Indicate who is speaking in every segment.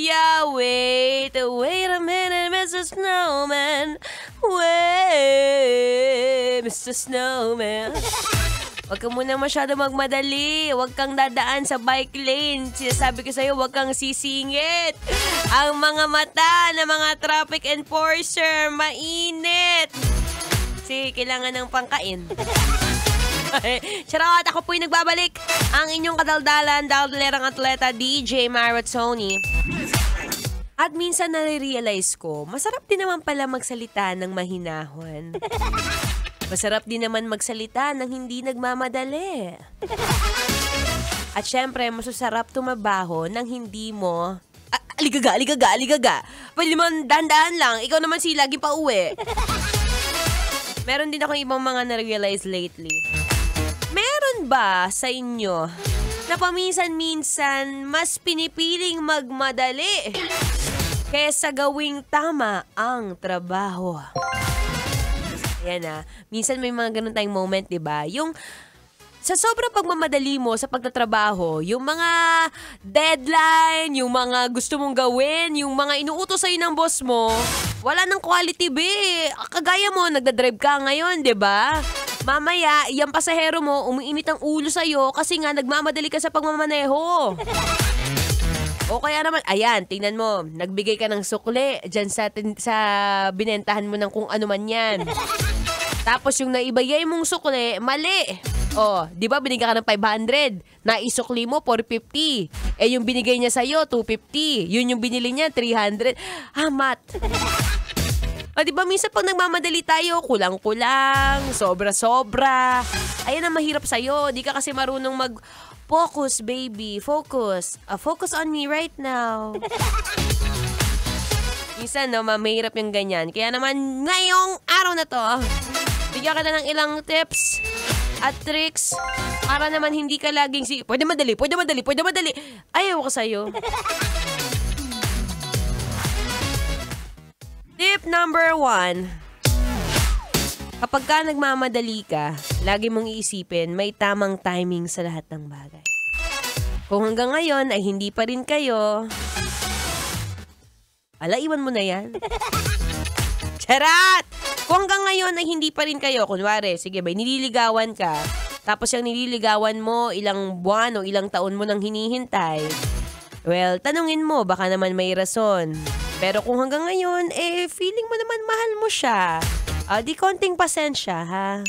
Speaker 1: Yeah, wait a minute, Mr. Snowman. Wait, Mr. Snowman. Huwag ka muna masyado magmadali. Huwag kang dadaan sa bike lane. Sinasabi ko sa'yo, huwag kang sisingit. Ang mga mata ng mga traffic enforcer, mainit. Kasi kailangan ng pangkain. Charot, ako po'y nagbabalik. Ang inyong kadaldalan, daldalerang atleta, DJ Maratoni. At minsan nare-realize ko, masarap din naman pala magsalita ng mahinahon. Masarap din naman magsalita ng hindi nagmamadali. At syempre, masasarap tumabaho ng hindi mo... aligaga. Pwede naman dahan-dahan lang. Ikaw naman si lagi pa uwi. Meron din ako ibang mga na-realize lately. Meron ba sa inyo na paminsan-minsan mas pinipiling magmadali kaysa gawing tama ang trabaho? Yan minsan may mga ganun tayong moment, diba? Yung sa sobrang pagmamadali mo sa pagtatrabaho, yung mga deadline, yung mga gusto mong gawin, yung mga inuutos sa'yo ng boss mo, wala ng quality, be. Kagaya mo, nagdadrive ka ngayon, diba? Mamaya, yung pasahero mo, umiinit ang ulo sa'yo kasi nga nagmamadali ka sa pagmamaneho. O kaya naman, ayan, tingnan mo, nagbigay ka ng sukli dyan sa binentahan mo ng kung ano man yan. Tapos yung naibigay mong sukli, mali. O, di ba binigyan ka ng 500, naisukli mo 450. Eh yung binigay niya sa'yo, 250. Yun yung binili niya, 300. Mat. O, di ba minsan pag nagmamadali tayo, kulang-kulang, sobra-sobra. Ayan ang mahirap sa'yo, di ka kasi marunong Focus, baby. Focus. Focus on me right now. Minsan, mahirap yung ganyan. Kaya naman, ngayong araw na to, bigyan ka na ng ilang tips at tricks para naman hindi ka laging pwede madali. Ayaw ko sa'yo. Tip number 1. Kapag ka nagmamadali ka, lagi mong iisipin may tamang timing sa lahat ng bagay. Kung hanggang ngayon ay hindi pa rin kayo, iwan mo na yan. Charat! Kung hanggang ngayon ay hindi pa rin kayo, kunwari, sige ba, nililigawan ka, tapos yung nililigawan mo, ilang buwan o ilang taon mo nang hinihintay, well, tanungin mo, baka naman may rason. Pero kung hanggang ngayon, feeling mo naman mahal mo siya, di konting pasensya, ha?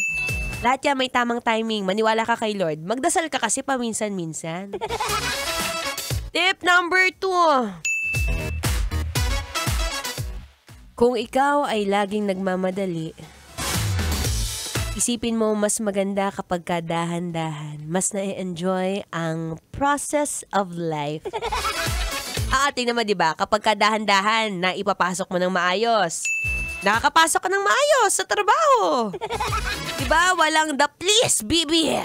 Speaker 1: Lahat yan may tamang timing. Maniwala ka kay Lord. Magdasal ka kasi paminsan-minsan. Tip number 2. Kung ikaw ay laging nagmamadali, isipin mo mas maganda kapag dahan-dahan. Mas na-enjoy ang process of life. Tingnan mo, diba? Kapag dahan-dahan na ipapasok mo ng maayos, nakakapasok ka ng maayos sa trabaho. Diba? Walang the please, bibi.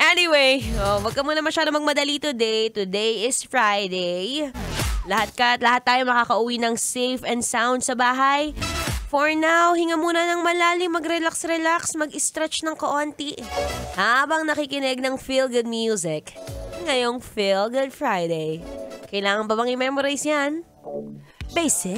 Speaker 1: Anyway, wag ka muna masyado magmadali today. Today is Friday. Lahat tayo makakauwi ng safe and sound sa bahay. For now, hinga muna ng malalim, mag-relax, mag-stretch ng kaunti. Habang nakikinig ng feel-good music. Ngayong Feel Good Friday. Kailangan ba bang i-memorize yan? Basic.